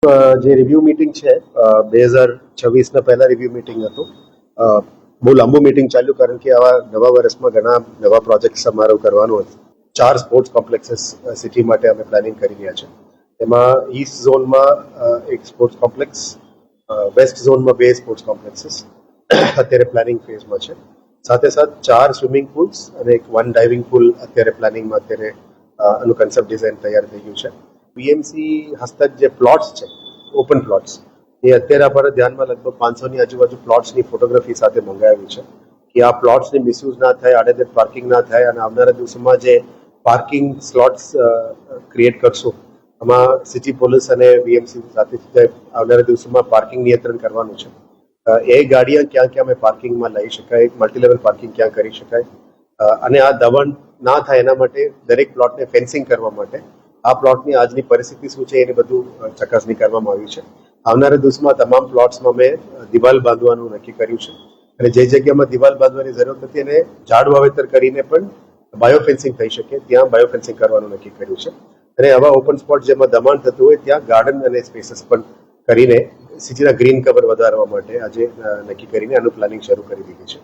જે review meeting છે 2026ના પહેલા રિવ્યુ મીટિંગ હતું. બહુ લાંબુ મીટિંગ ચાલ્યું કારણ કે આવા નવા વર્ષમાં ઘણા નવા પ્રોજેક્ટ સમારોહ કરવાનો હતો. 4 સ્પોર્ટ્સ કોમ્પ્લેક્સીસ સિટી માટે અમે પ્લાનિંગ કરી રહ્યા છે. એમાં ઈસ્ટ ઝોનમાં એક સ્પોર્ટ્સ કોમ્પ્લેક્સ, વેસ્ટ ઝોનમાં 2 સ્પોર્ટ્સ કોમ્પ્લેક્સીસ અત્યારે પ્લાનિંગ ફેઝમાં છે. સાથે સાથે 4 સ્વિમિંગ પુલ્સ અને એક 1 ડાઇવિંગ પુલ અત્યારે પ્લાનિંગમાં અત્યારે આનું કન્સેપ્ટ ડિઝાઇન તૈયાર થઈ ગયું છે. બીએમસી હસ્તક જે પ્લોટ્સ છે, ઓપન પ્લોટ્સ, એ અત્યારે આપણે ધ્યાનમાં લગભગ 500ની આજુબાજુ પ્લોટ્સની ફોટોગ્રાફી સાથે મંગાવ્યું છે કે આ પ્લોટ્સની મિસયુઝ ના થાય, આડેધડ પાર્કિંગ ના થાય અને આવનારા દિવસોમાં જે પાર્કિંગ સ્લોટ્સ ક્રિએટ કરશું આમાં સિટી પોલીસ અને બીએમસી સાથે આવનારા દિવસોમાં પાર્કિંગ નિયંત્રણ કરવાનું છે. એ ગાડીઓ ક્યાં ક્યાં અમે પાર્કિંગમાં લઈ શકાય, મલ્ટીલેવલ પાર્કિંગ ક્યાં કરી શકાય અને આ દબાણ ના થાય એના માટે દરેક પ્લોટને ફેન્સિંગ કરવા માટે આ પ્લોટની આજની પરિસ્થિતિ શું છે એની બધું ચકાસણી કરવામાં આવી છે. આવનારા દિવસમાં તમામ પ્લોટ્સમાં મેં દિવાલ બાંધવાનું નક્કી કર્યું છે અને જે જગ્યામાં દિવાલ બાંધવાની જરૂર નથી એને ઝાડ વાવેતર કરીને પણ બાયોફેન્સિંગ થઈ શકે ત્યાં બાયોફેન્સિંગ કરવાનું નક્કી કર્યું છે. અને આવા ઓપન સ્પોટ જેમાં દબાણ થતું હોય ત્યાં ગાર્ડન અને સ્પેસીસ પણ કરીને સિટીના ગ્રીન કવર વધારવા માટે આજે નક્કી કરીને આનું પ્લાનિંગ શરૂ કરી દીધું છે.